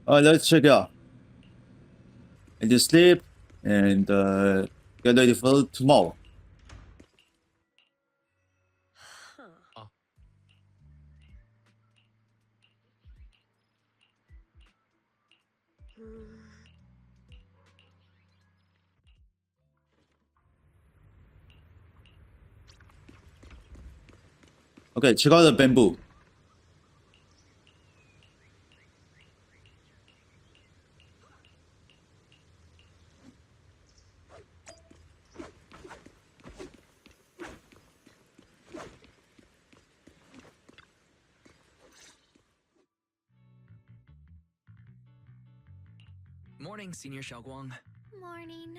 Let's check it out. And just sleep and get ready for tomorrow. Okay, check out the bamboo. Morning, Senior Xiaoguang. Morning.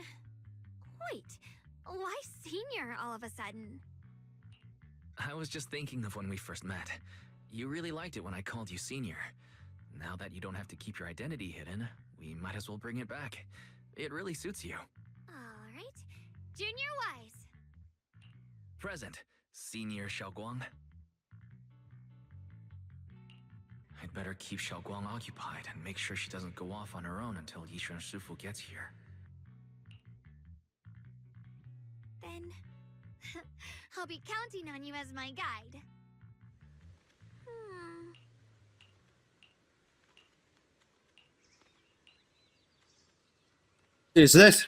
Wait, why senior all of a sudden? I was just thinking of when we first met. You really liked it when I called you Senior. Now that you don't have to keep your identity hidden, we might as well bring it back. It really suits you. Alright. Junior Wise. Present, Senior Xiaoguang. I'd better keep Xiaoguang occupied and make sure she doesn't go off on her own until Yishan Shifu gets here. Then I'll be counting on you as my guide. Is this?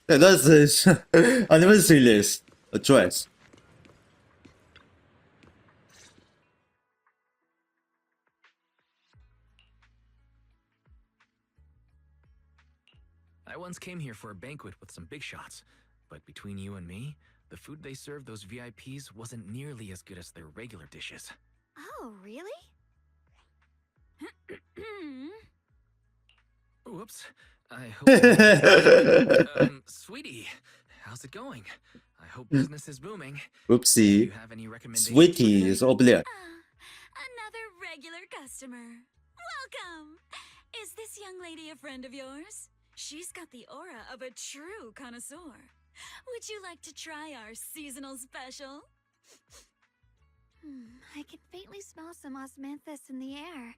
Yeah, that's this. I never seen this. A dress. I once came here for a banquet with some big shots, but between you and me, the food they served those VIPs wasn't nearly as good as their regular dishes. Oh, really? Whoops. I hope. Sweetie, how's it going? I hope business is booming. Do Oopsie. you have any recommendations? Sweetie is over there. Another regular customer. Welcome! Is this young lady a friend of yours? She's got the aura of a true connoisseur. Would you like to try our seasonal special? I can faintly smell some osmanthus in the air.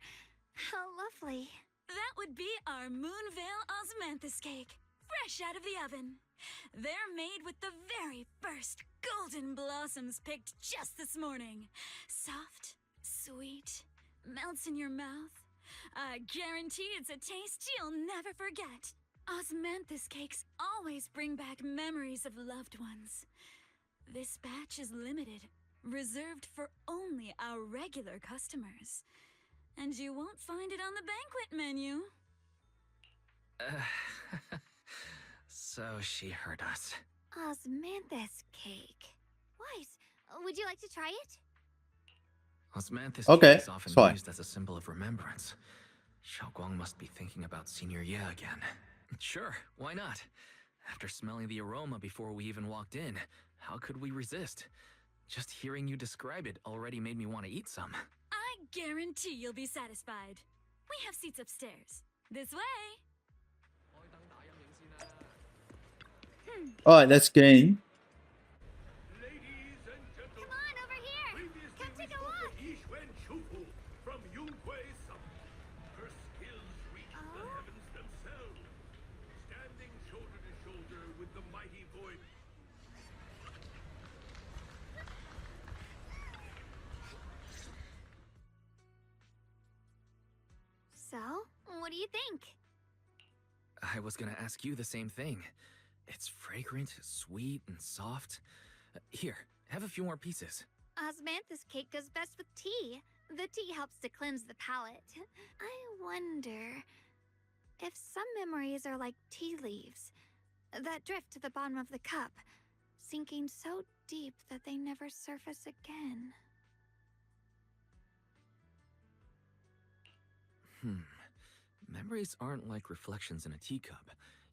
How lovely. That would be our Moonvale Osmanthus cake, fresh out of the oven. They're made with the very first golden blossoms picked just this morning. Soft, sweet, melts in your mouth. I guarantee it's a taste you'll never forget. Osmanthus cakes always bring back memories of loved ones. This batch is limited, reserved for only our regular customers. And you won't find it on the banquet menu. So she heard us. Osmanthus cake. Wise, would you like to try it? Osmanthus Okay, cake is often fine. used as a symbol of remembrance. Xiaoguang must be thinking about Senior Ye again. Sure, why not? After smelling the aroma before we even walked in, how could we resist? Just hearing you describe it already made me want to eat some. I guarantee you'll be satisfied. We have seats upstairs. This way. Alright, let's game. Ladies and Come gentlemen, on, over here! previously Come we take a spoke walk! of Yixuan Shufu from Yunhui Summit. Her skills reach the heavens themselves, standing shoulder to shoulder with the mighty void. So, what do you think? I was gonna ask you the same thing. It's fragrant, sweet, and soft. Here, have a few more pieces. Osmanthus cake goes best with tea. The tea helps to cleanse the palate. I wonder if some memories are like tea leaves that drift to the bottom of the cup, sinking so deep that they never surface again. Memories aren't like reflections in a teacup.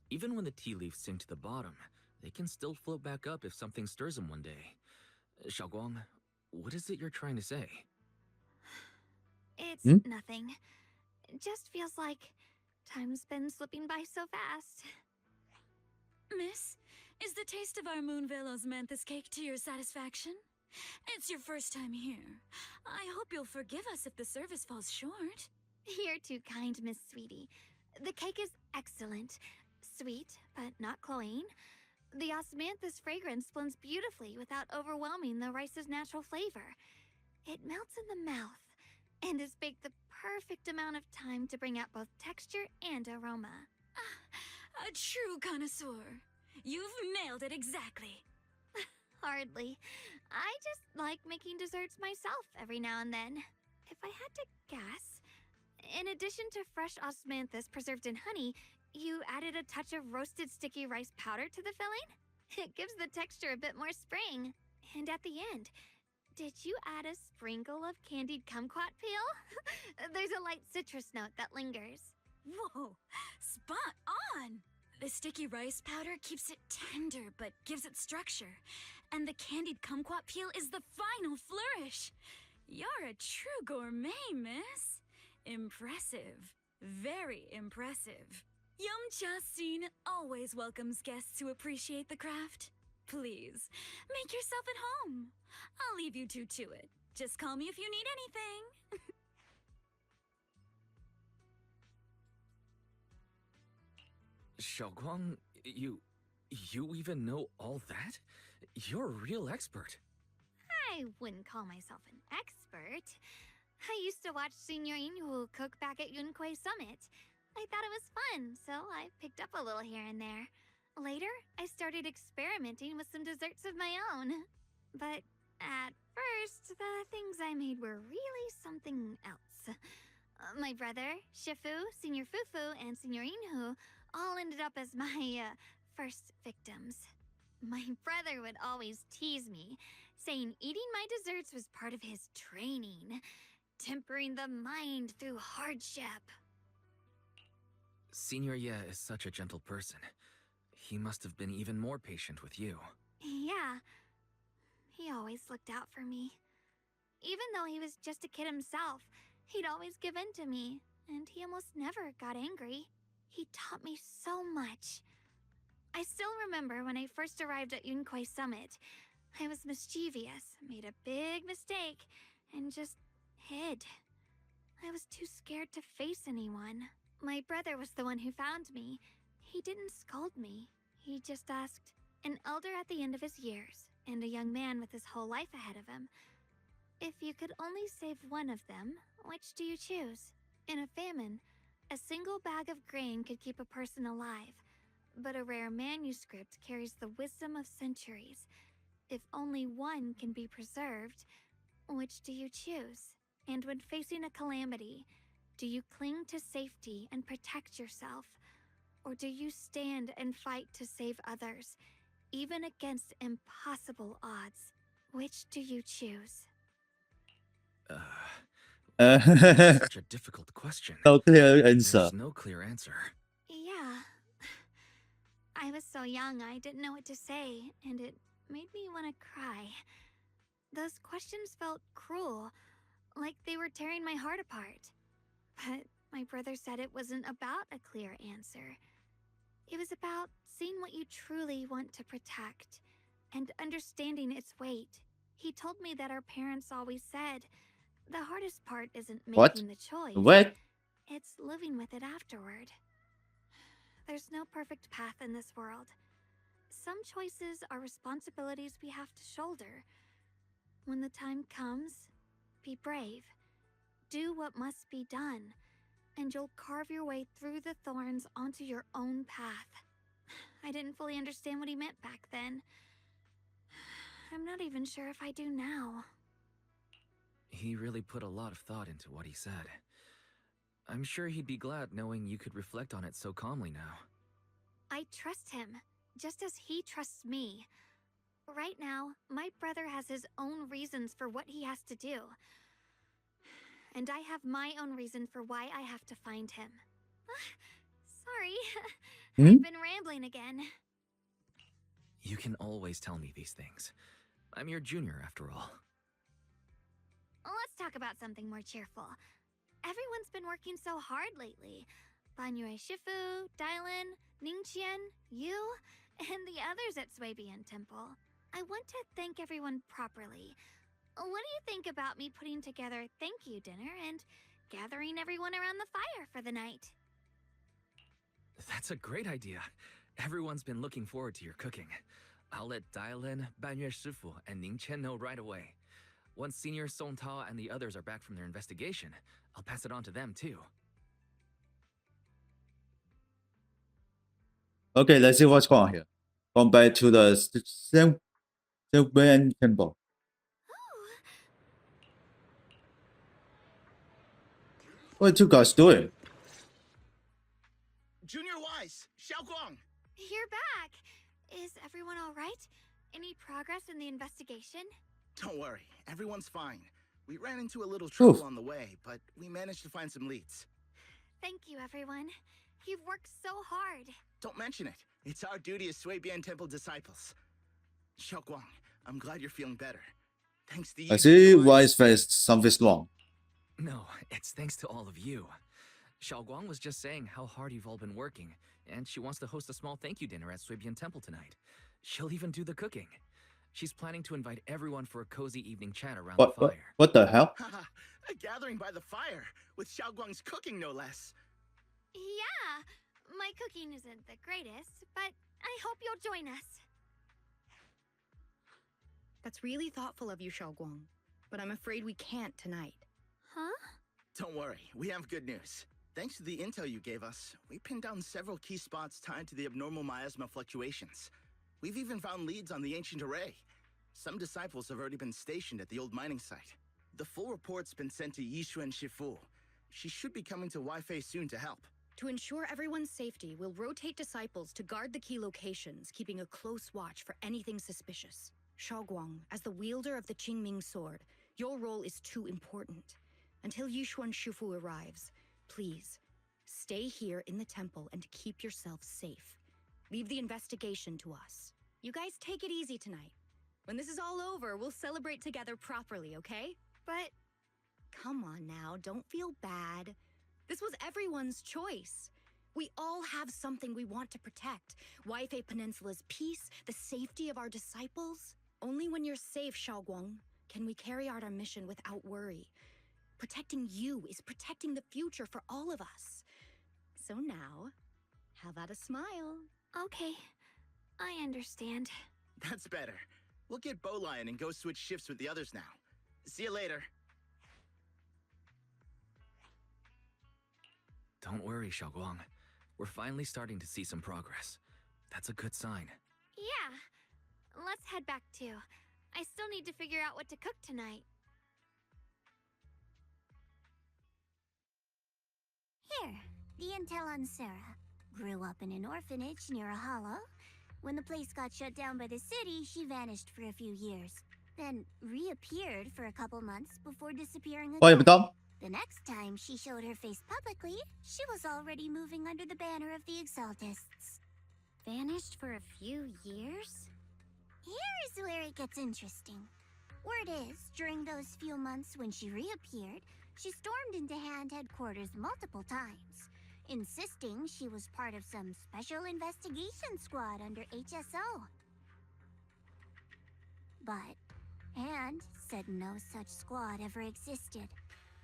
Even when the tea leaves sink to the bottom, they can still float back up if something stirs them one day. Xiaoguang, what is it you're trying to say? It's Hmm? nothing. It just feels like time's been slipping by so fast. Miss, is the taste of our Moonvale Osmanthus cake to your satisfaction? It's your first time here. I hope you'll forgive us if the service falls short. You're too kind, Miss Sweetie. The cake is excellent. Sweet, but not cloying. The osmanthus fragrance blends beautifully without overwhelming the rice's natural flavor. It melts in the mouth and is baked the perfect amount of time to bring out both texture and aroma. A true connoisseur. You've nailed it exactly. Hardly. I just like making desserts myself every now and then. If I had to guess, in addition to fresh osmanthus preserved in honey, you added a touch of roasted sticky rice powder to the filling? It gives the texture a bit more spring. And at the end, did you add a sprinkle of candied kumquat peel? There's a light citrus note that lingers. Whoa, spot on! The sticky rice powder keeps it tender but gives it structure. And the candied kumquat peel is the final flourish. You're a true gourmet, miss. Impressive. Very impressive. Yum-cha scene always welcomes guests who appreciate the craft. Please, make yourself at home. I'll leave you two to it. Just call me if you need anything. Xiaoguang, you even know all that? You're a real expert. I wouldn't call myself an expert. I used to watch Senior Inhu cook back at Yunquei Summit. I thought it was fun, so I picked up a little here and there. Later, I started experimenting with some desserts of my own. But at first, the things I made were really something else. My brother, Shifu, Senior Fufu, and Senior Inhu all ended up as my first victims. My brother would always tease me, saying eating my desserts was part of his training, tempering the mind through hardship. Senior Ye is such a gentle person. He must have been even more patient with you. Yeah, he always looked out for me. Even though he was just a kid himself, he'd always give in to me, and he almost never got angry. He taught me so much. I still remember when I first arrived at Yunquei Summit. I was mischievous, made a big mistake, and just hid. I was too scared to face anyone. My brother was the one who found me. He didn't scold me. He just asked, an elder at the end of his years, and a young man with his whole life ahead of him, if you could only save one of them, which do you choose? In a famine, a single bag of grain could keep a person alive, but a rare manuscript carries the wisdom of centuries. If only one can be preserved, which do you choose? And when facing a calamity, do you cling to safety and protect yourself? Or do you stand and fight to save others, even against impossible odds? Which do you choose? Such a difficult question. No clear answer. There's no clear answer. Yeah. I was so young, I didn't know what to say, and it made me want to cry. Those questions felt cruel, like they were tearing my heart apart. But my brother said it wasn't about a clear answer. It was about seeing what you truly want to protect, and understanding its weight. He told me that our parents always said, the hardest part isn't What? making the choice. What? It's living with it afterward. There's no perfect path in this world. Some choices are responsibilities we have to shoulder. When the time comes, be brave. Do what must be done, and you'll carve your way through the thorns onto your own path. I didn't fully understand what he meant back then. I'm not even sure if I do now. He really put a lot of thought into what he said. I'm sure he'd be glad knowing you could reflect on it so calmly now. I trust him, just as he trusts me. Right now, my brother has his own reasons for what he has to do. And I have my own reason for why I have to find him. Sorry, I've been rambling again. You can always tell me these things. I'm your junior, after all. Let's talk about something more cheerful. Everyone's been working so hard lately. Banyue Shifu, Dylan, Ningqian, you, and the others at Suibian Temple. I want to thank everyone properly. What do you think about me putting together a thank you dinner and gathering everyone around the fire for the night? That's a great idea. Everyone's been looking forward to your cooking. I'll let Dailin, Banyue Shifu, and Ning Chen know right away. Once Senior Song Tao and the others are back from their investigation, I'll pass it on to them too. Okay, let's see what's going on here. Going back to the Zen temple. What are two guys doing? Junior Wise, Xiaoguang. You're back. Is everyone all right? Any progress in the investigation? Don't worry, everyone's fine. We ran into a little trouble Oof. on the way, but we managed to find some leads. Thank you, everyone. You've worked so hard. Don't mention it. It's our duty as Suibian Temple disciples. Xiaoguang, I'm glad you're feeling better. Thanks to you. I see Junior why his face something's wrong. No, it's thanks to all of you. Xiaoguang was just saying how hard you've all been working, and she wants to host a small thank you dinner at Suibian Temple tonight. She'll even do the cooking. She's planning to invite everyone for a cozy evening chat around the fire. What the hell? Haha, a gathering by the fire, with Xiaoguang's cooking no less. Yeah, my cooking isn't the greatest, but I hope you'll join us. That's really thoughtful of you, Xiaoguang. But I'm afraid we can't tonight. Huh? Don't worry, we have good news. Thanks to the intel you gave us, we pinned down several key spots tied to the abnormal miasma fluctuations. We've even found leads on the ancient array. Some disciples have already been stationed at the old mining site. The full report's been sent to Yishuan Shifu. She should be coming to Waifei soon to help. To ensure everyone's safety, we'll rotate disciples to guard the key locations, keeping a close watch for anything suspicious. Xiaoguang, as the wielder of the Qingming sword, your role is too important. Until Yishuan Shifu arrives, please, stay here in the temple and keep yourself safe. Leave the investigation to us. You guys take it easy tonight. When this is all over, we'll celebrate together properly, okay? But Come on now, don't feel bad. This was everyone's choice. We all have something we want to protect. Waifei Peninsula's peace, the safety of our disciples. Only when you're safe, Xiaoguang, can we carry out our mission without worry. Protecting you is protecting the future for all of us. So now, how about a smile? okay, I understand. That's better. We'll get Bowlion and go switch shifts with the others now. See you later. Don't worry, Xiaoguang. We're finally starting to see some progress. That's a good sign. Yeah, let's head back too. I still need to figure out what to cook tonight. Here, the intel on Sarah. Grew up in an orphanage near a hollow. When the place got shut down by the city, she vanished for a few years. Then reappeared for a couple months before disappearing again. 我也不当。 The next time she showed her face publicly, she was already moving under the banner of the Exaltists. Vanished for a few years? Here's where it gets interesting. Word is, during those few months when she reappeared, she stormed into Hand headquarters multiple times, insisting she was part of some special investigation squad under HSO. But Hand said no such squad ever existed.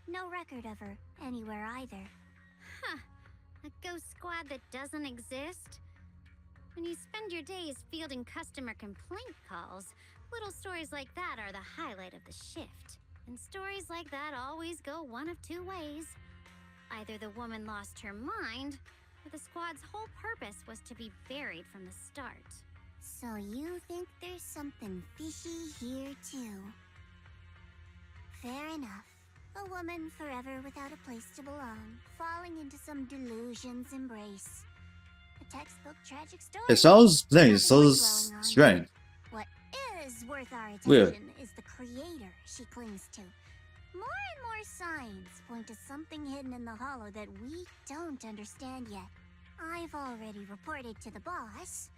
No record of her anywhere either. Huh, a ghost squad that doesn't exist? When you spend your days fielding customer complaint calls, little stories like that are the highlight of the shift. And stories like that always go one of two ways. Either the woman lost her mind, or the squad's whole purpose was to be buried from the start. So you think there's something fishy here too? Fair enough. A woman forever without a place to belong, falling into some delusion's embrace. A textbook tragic story. It sounds plain, Nothing so worth dwelling on. strange. What is worth our attention Weird. is the creator she clings to. More and more signs point to something hidden in the hollow that we don't understand yet. I've already reported to the boss.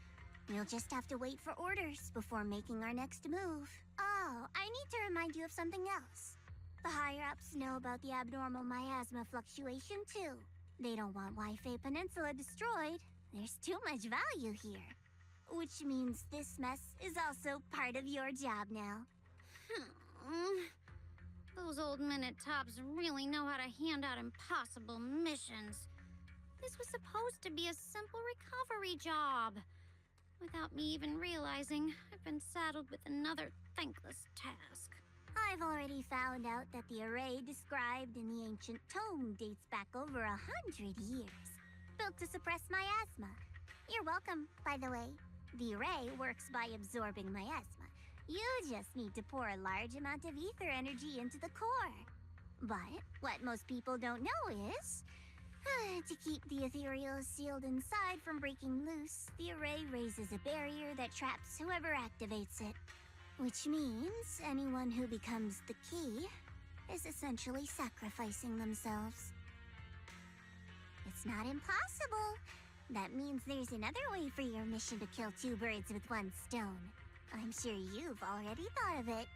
We'll just have to wait for orders before making our next move. Oh, I need to remind you of something else. The higher-ups know about the abnormal miasma fluctuation, too. They don't want Waifei Peninsula destroyed. There's too much value here. which means this mess is also part of your job now. Those old minute tops really know how to hand out impossible missions. This was supposed to be a simple recovery job. Without me even realizing, I've been saddled with another thankless task. I've already found out that the array described in the ancient tome dates back over 100 years, built to suppress miasma. You're welcome, by the way. The array works by absorbing miasma. You just need to pour a large amount of ether energy into the core. But what most people don't know is, to keep the ethereal sealed inside from breaking loose, the array raises a barrier that traps whoever activates it. Which means anyone who becomes the key is essentially sacrificing themselves. It's not impossible. That means there's another way for your mission to kill two birds with one stone. I'm sure you've already thought of it.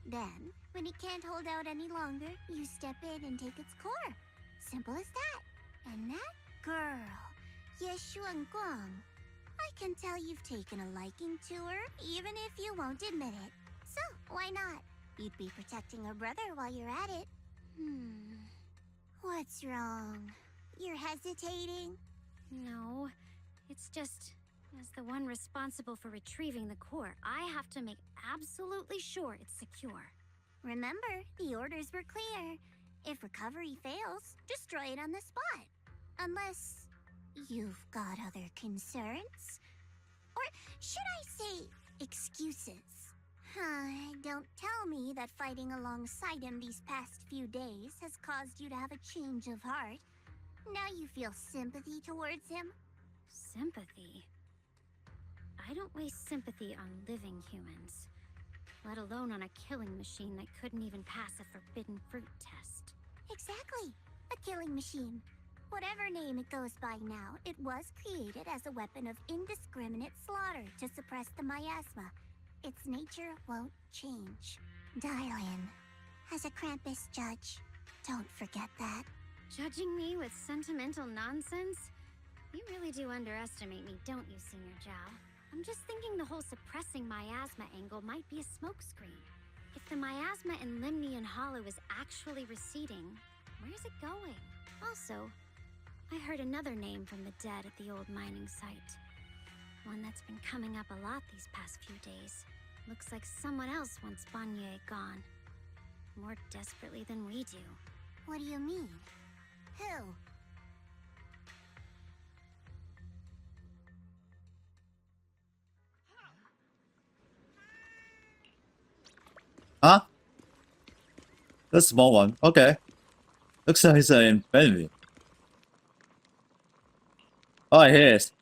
Then, when it can't hold out any longer, you step in and take its core. Simple as that. And that girl, Yeshuan Guang, I can tell you've taken a liking to her, even if you won't admit it. So, why not? You'd be protecting her brother while you're at it. What's wrong? You're hesitating? No, it's just, as the one responsible for retrieving the core, I have to make absolutely sure it's secure. Remember, the orders were clear. If recovery fails, destroy it on the spot. Unless you've got other concerns? Or should I say, excuses? Don't tell me that fighting alongside him these past few days has caused you to have a change of heart. Now you feel sympathy towards him? Sympathy? I don't waste sympathy on living humans, let alone on a killing machine that couldn't even pass a forbidden fruit test. Exactly. A killing machine. Whatever name it goes by now, it was created as a weapon of indiscriminate slaughter to suppress the miasma. Its nature won't change. Dial in. As a Krampus judge, don't forget that. Judging me with sentimental nonsense? You really do underestimate me, don't you, Senior Zhao? I'm just thinking the whole suppressing miasma angle might be a smokescreen. If the miasma in Limnian Hollow is actually receding, where's it going? Also, I heard another name from the dead at the old mining site. One that's been coming up a lot these past few days. Looks like someone else wants Banye gone. More desperately than we do. What do you mean? Who? Huh? The small one. Okay. Looks like it's an enemy. Oh, it is.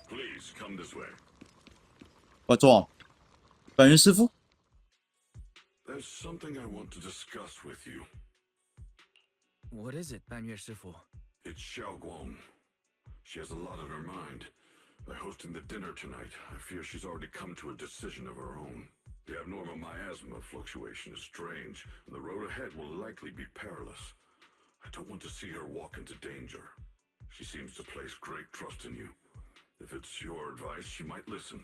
Please come this way. What's wrong? 本人师傅? There's something I want to discuss with you. What is it, Banyue Shifu? It's Xiaoguang. She has a lot on her mind. By hosting the dinner tonight, I fear she's already come to a decision of her own. The abnormal miasma fluctuation is strange, and the road ahead will likely be perilous. I don't want to see her walk into danger. She seems to place great trust in you. If it's your advice, she might listen.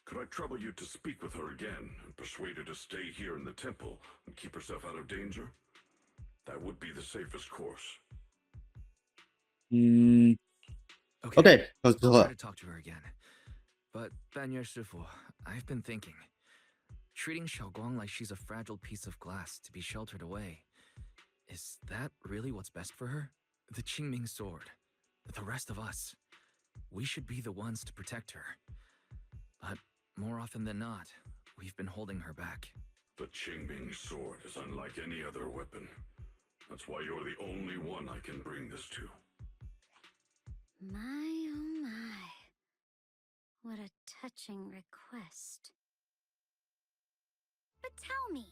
Could I trouble you to speak with her again and persuade her to stay here in the temple and keep herself out of danger? That would be the safest course. Okay. I'll try to talk to her again. But, Banyue Shifu, I've been thinking. Treating Xiaoguang like she's a fragile piece of glass to be sheltered away. Is that really what's best for her? The Qingming sword. The rest of us. We should be the ones to protect her. But more often than not, we've been holding her back. The Qingming sword is unlike any other weapon. That's why you're the only one I can bring this to. My oh my. What a touching request. But tell me,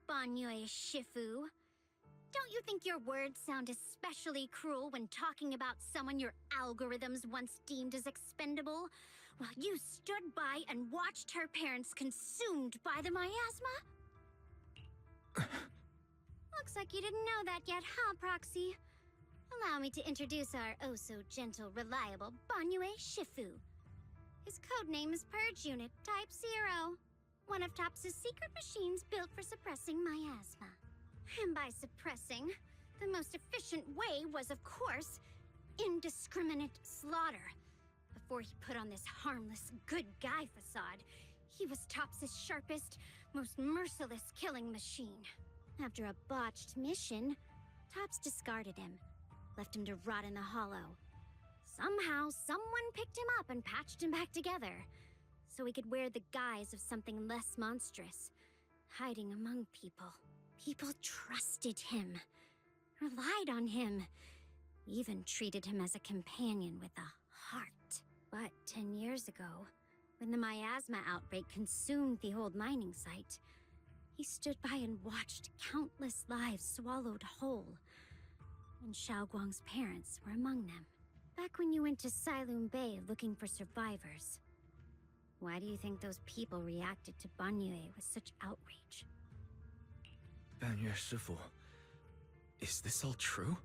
Banyue Shifu, don't you think your words sound especially cruel when talking about someone your algorithms once deemed as expendable, while you stood by and watched her parents consumed by the miasma? Looks like you didn't know that yet, huh, Proxy? Allow me me to introduce our oh-so-gentle, reliable Banyue Shifu. His code name is Purge Unit Type 0, one of Tops's secret machines built for suppressing miasma. And by suppressing, the most efficient way was, of course, indiscriminate slaughter. Before he put on this harmless, good guy facade, he was Tops's sharpest, most merciless killing machine. After a botched mission, Tops discarded him, left him to rot in the hollow. Somehow, someone picked him up and patched him back together, so he could wear the guise of something less monstrous, hiding among people. People trusted him, relied on him, even treated him as a companion with a heart. But 10 years ago, when the miasma outbreak consumed the old mining site, he stood by and watched countless lives swallowed whole. And Xiaoguang's parents were among them. Back when you went to Silum Bay looking for survivors, why do you think those people reacted to Banyue with such outrage? Banyue Shifu, is this all true?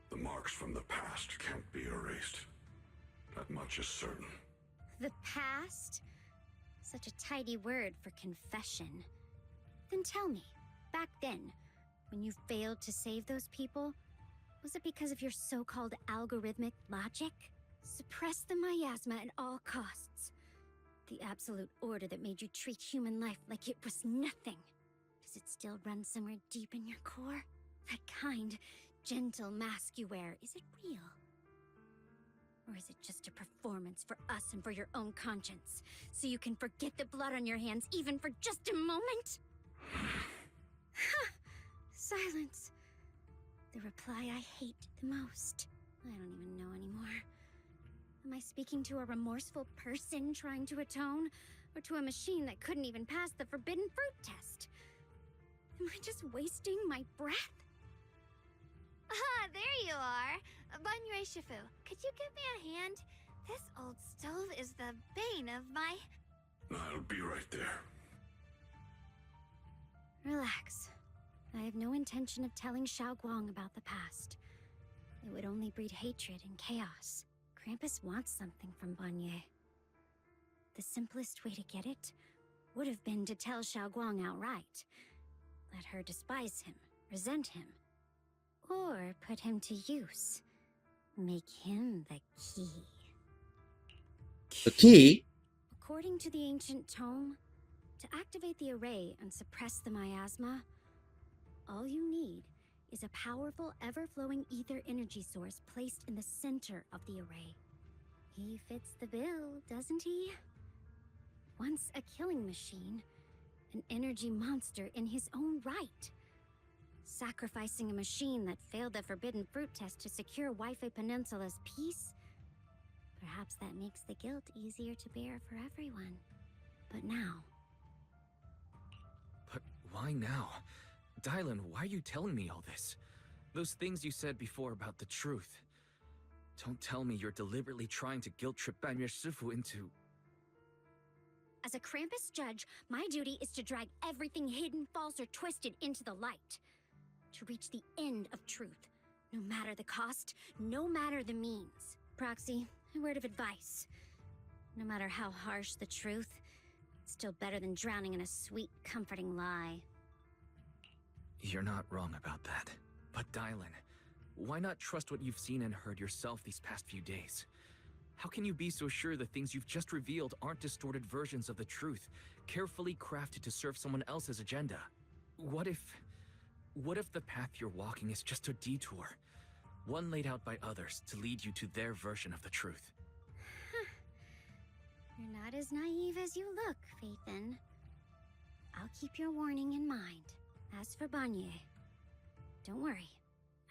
The marks from the past can't be erased. That much is certain. The past? Such a tidy word for confession. Then tell me, back then, when you failed to save those people, was it because of your so-called algorithmic logic? Suppress the miasma at all costs. The absolute order that made you treat human life like it was nothing. Does it still run somewhere deep in your core? That kind, gentle mask you wear, is it real? Or is it just a performance for us and for your own conscience, so you can forget the blood on your hands even for just a moment? Silence. The reply I hate the most. I don't even know anymore. Am I speaking to a remorseful person trying to atone, or to a machine that couldn't even pass the forbidden fruit test? Am I just wasting my breath? Ah, there you are. Banyue Shifu, could you give me a hand? This old stove is the bane of my... I'll be right there. Relax. I have no intention of telling Xiaoguang about the past. It would only breed hatred and chaos. Krampus wants something from Banyue. The simplest way to get it would have been to tell Xiaoguang outright. Let her despise him, resent him, or put him to use. Make him the key. The key? According to the ancient tome, to activate the array and suppress the miasma, all you need is a powerful, ever-flowing ether energy source placed in the center of the array. He fits the bill, doesn't he? Once a killing machine, an energy monster in his own right. Sacrificing a machine that failed the forbidden fruit test to secure Waifei Peninsula's peace? Perhaps that makes the guilt easier to bear for everyone. But now... But why now? Dylan, why are you telling me all this? Those things you said before about the truth. Don't tell me you're deliberately trying to guilt-trip Banyue Shifu into... As a Krampus judge, my duty is to drag everything hidden, false, or twisted into the light. To reach the end of truth, no matter the cost, no matter the means. Proxy, a word of advice. No matter how harsh the truth, it's still better than drowning in a sweet, comforting lie. You're not wrong about that. But Dylan, why not trust what you've seen and heard yourself these past few days? How can you be so sure the things you've just revealed aren't distorted versions of the truth, carefully crafted to serve someone else's agenda? What if the path you're walking is just a detour? One laid out by others to lead you to their version of the truth. You're not as naive as you look, Faithin. I'll keep your warning in mind. As for Banyue, don't worry.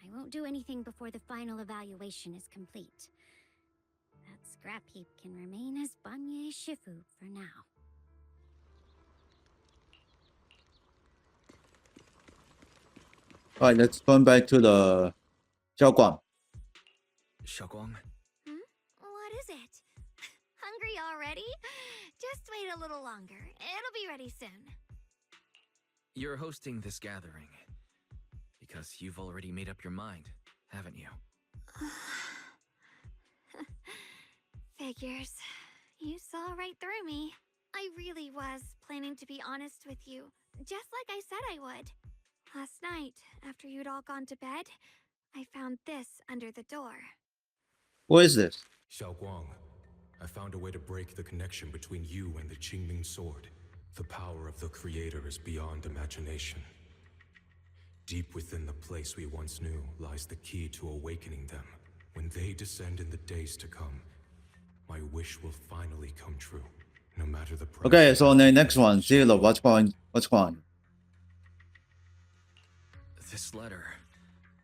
I won't do anything before the final evaluation is complete. That scrap heap can remain as Banyue Shifu for now. Alright, let's go back to the Xiaoguang. Xiaoguang? What is it? Hungry already? Just wait a little longer. It'll be ready soon. You're hosting this gathering because you've already made up your mind, haven't you? Figures. You saw right through me. I really was planning to be honest with you, just like I said I would. Last night, after you'd all gone to bed, I found this under the door. What is this? Xiaoguang, I found a way to break the connection between you and the Qingming sword. The power of the Creator is beyond imagination. Deep within the place we once knew lies the key to awakening them. When they descend in the days to come, my wish will finally come true, no matter the price. Okay, so on the next one, Zero, what's going on? This letter,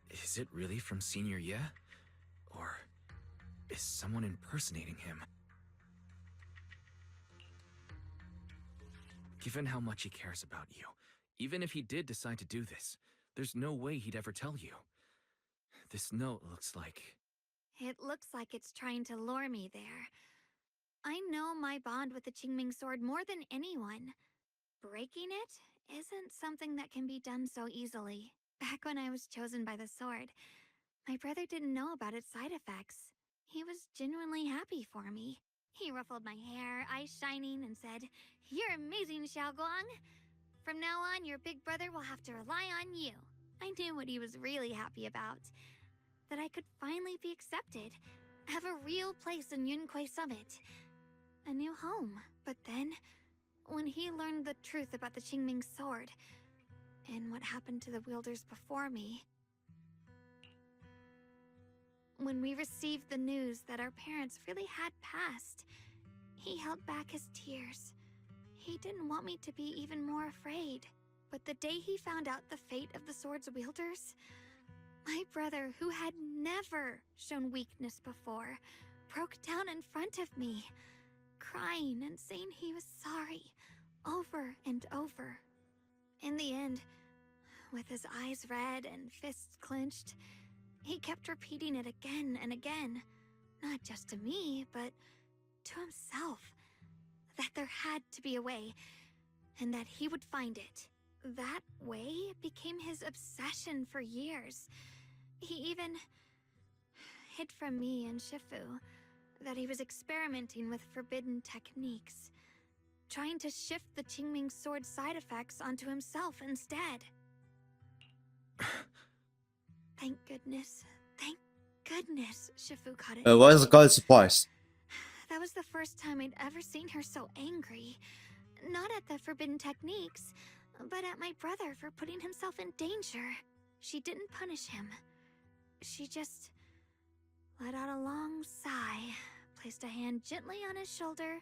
is it really from Senior Ye? Or is someone impersonating him? Given how much he cares about you, even if he did decide to do this, there's no way he'd ever tell you. This note looks like... It looks like it's trying to lure me there. I know my bond with the Qingming sword more than anyone. Breaking it isn't something that can be done so easily. Back when I was chosen by the sword, my brother didn't know about its side effects. He was genuinely happy for me. He ruffled my hair, eyes shining, and said, "You're amazing, Xiaoguang. From now on, your big brother will have to rely on you." I knew what he was really happy about. That I could finally be accepted, have a real place in Yunquei Summit. A new home. But then, when he learned the truth about the Qingming sword, and what happened to the wielders before me, when we received the news that our parents really had passed, he held back his tears. He didn't want me to be even more afraid. But the day he found out the fate of the sword's wielders, my brother, who had never shown weakness before, broke down in front of me, crying and saying he was sorry, over and over. In the end, with his eyes red and fists clenched, he kept repeating it again and again, not just to me, but to himself, that there had to be a way, and that he would find it. That way became his obsession for years. He even hid from me and Shifu that he was experimenting with forbidden techniques, trying to shift the Qingming sword's side effects onto himself instead. Thank goodness Shifu caught it. Why is it called surprise? That was the first time I'd ever seen her so angry. Not at the forbidden techniques, but at my brother for putting himself in danger. She didn't punish him. She just let out a long sigh, placed a hand gently on his shoulder,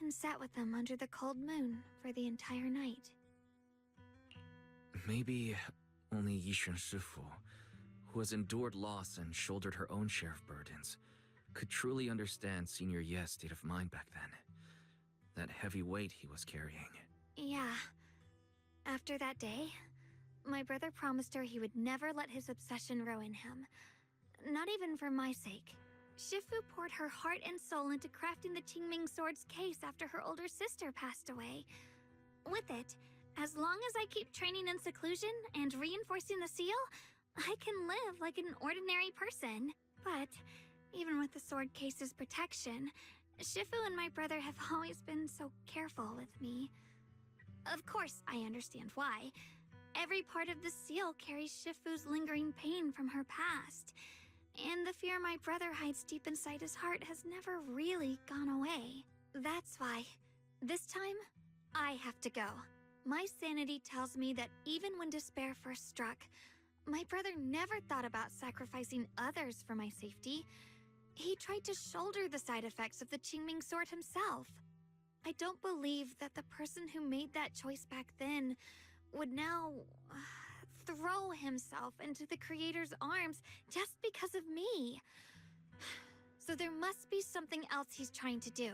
and sat with him under the cold moon for the entire night. Maybe only Yishun Shifu, who has endured loss and shouldered her own share of burdens, could truly understand Senior Ye's state of mind back then. That heavy weight he was carrying. Yeah. After that day, my brother promised her he would never let his obsession ruin him. Not even for my sake. Shifu poured her heart and soul into crafting the Qingming sword's case after her older sister passed away. With it, as long as I keep training in seclusion and reinforcing the seal, I can live like an ordinary person. But even with the sword case's protection, Shifu and my brother have always been so careful with me. Of course, I understand why. Every part of the seal carries Shifu's lingering pain from her past, and the fear my brother hides deep inside his heart has never really gone away. That's why, this time, I have to go. My sanity tells me that even when despair first struck, my brother never thought about sacrificing others for my safety. He tried to shoulder the side effects of the Qingming sword himself. I don't believe that the person who made that choice back then would now throw himself into the Creator's arms just because of me. So there must be something else he's trying to do.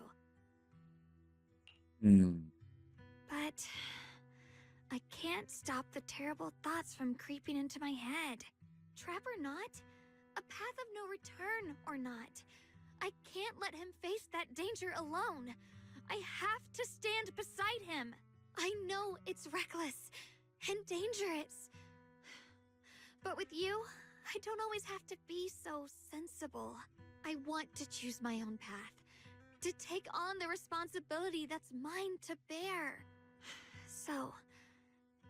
But I can't stop the terrible thoughts from creeping into my head. Trap or not, a path of no return or not, I can't let him face that danger alone. I have to stand beside him. I know it's reckless and dangerous. But with you, I don't always have to be so sensible. I want to choose my own path, to take on the responsibility that's mine to bear. So,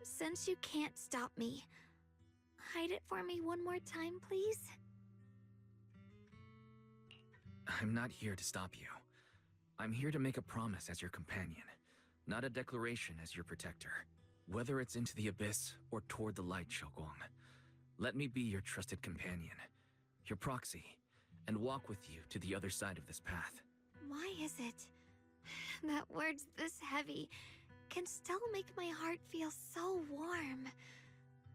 since you can't stop me, hide it for me one more time, please? I'm not here to stop you. I'm here to make a promise as your companion, not a declaration as your protector. Whether it's into the abyss or toward the light, Xiaoguang, let me be your trusted companion, your proxy, and walk with you to the other side of this path. Why is it that words this heavy can still make my heart feel so warm?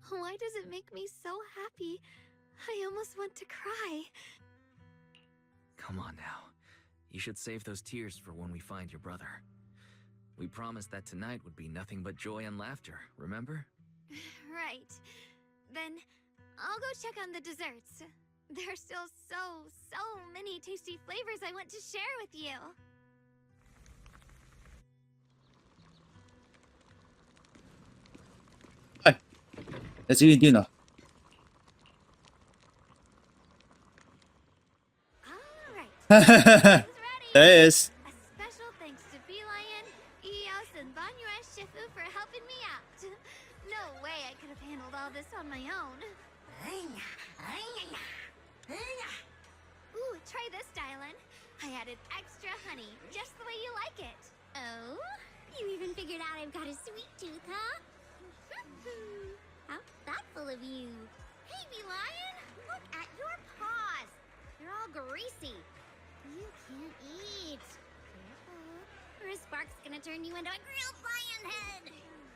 Why does it make me so happy? I almost want to cry. Come on now. You should save those tears for when we find your brother. We promised that tonight would be nothing but joy and laughter, remember? Right. Then I'll go check on the desserts. There are still so many tasty flavors I want to share with you. Hi. Let's eat dinner. Alright. There is. A special thanks to Beelion, Eos, and Banyue Shifu for helping me out. No way I could have handled all this on my own. Ooh, try this, Dylan. I added extra honey, just the way you like it. Oh? You even figured out I've got a sweet tooth, huh? How thoughtful of you. Hey, Beelion! Look at your paws! They're all greasy. You can't eat. Careful. Or a spark's gonna turn you into a grilled lion head!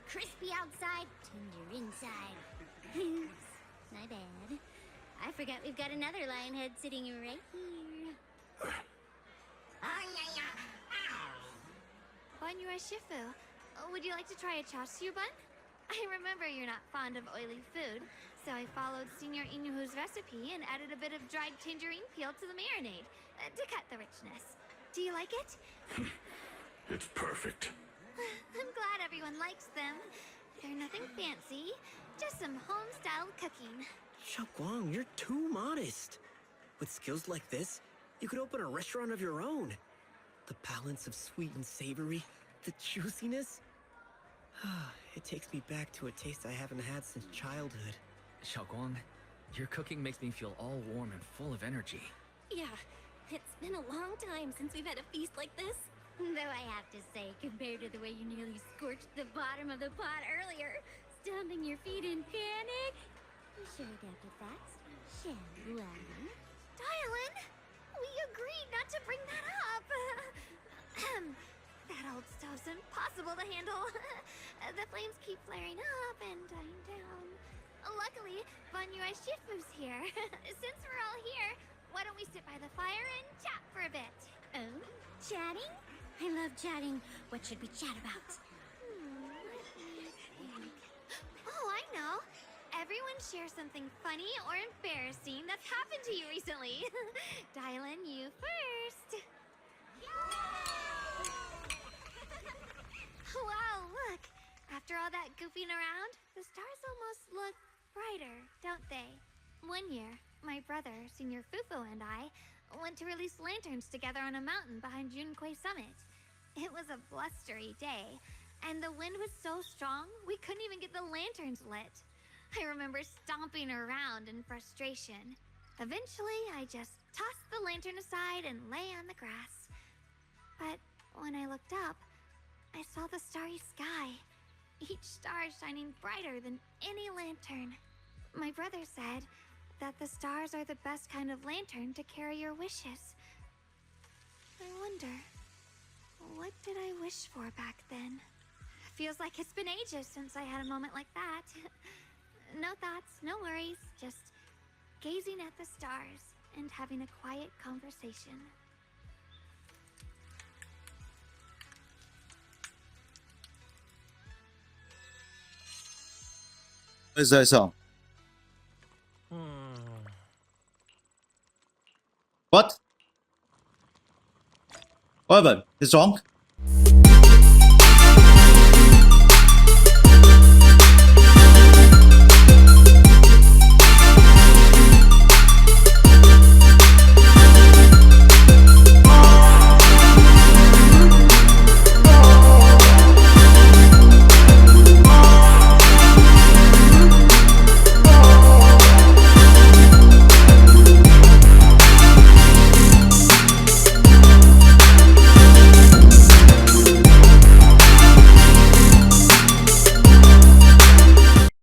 Crispy outside, tender inside. Oops, my bad. I forgot we've got another lion head sitting right here. Banyue Shifu, would you like to try a chashu bun? I remember you're not fond of oily food, so I followed Senior Inuhu's recipe and added a bit of dried tangerine peel to the marinade to cut the richness. Do you like it? It's perfect. I'm glad everyone likes them. They're nothing fancy, just some home-style cooking. Xiaoguang, you're too modest. With skills like this, you could open a restaurant of your own. The balance of sweet and savory, the juiciness. It takes me back to a taste I haven't had since childhood. Xiaoguang, your cooking makes me feel all warm and full of energy. Yeah, it's been a long time since we've had a feast like this. Though I have to say, compared to the way you nearly scorched the bottom of the pot earlier, stomping your feet in panic, you sure adapted fast, shall we? Dylan, we agreed not to bring that up. That old stove's impossible to handle. The flames keep flaring up and dying down. Luckily, Banyue Shifu's here. Since we're all here, why don't we sit by the fire and chat for a bit? Oh, chatting? I love chatting. What should we chat about? Oh, I know. Everyone share something funny or embarrassing that's happened to you recently. Dylan, you first. Wow, look. After all that goofing around, the stars almost look brighter, don't they? One year, my brother, Senior Fufu, and I went to release lanterns together on a mountain behind Junkui Summit. It was a blustery day, and the wind was so strong we couldn't even get the lanterns lit. I remember stomping around in frustration. Eventually, I just tossed the lantern aside and lay on the grass. But when I looked up, I saw the starry sky, each star shining brighter than any lantern. My brother said that the stars are the best kind of lantern to carry your wishes. I wonder, what did I wish for back then? Feels like it's been ages since I had a moment like that. No thoughts, no worries, just gazing at the stars and having a quiet conversation. What is that song? What? What happened? It's wrong?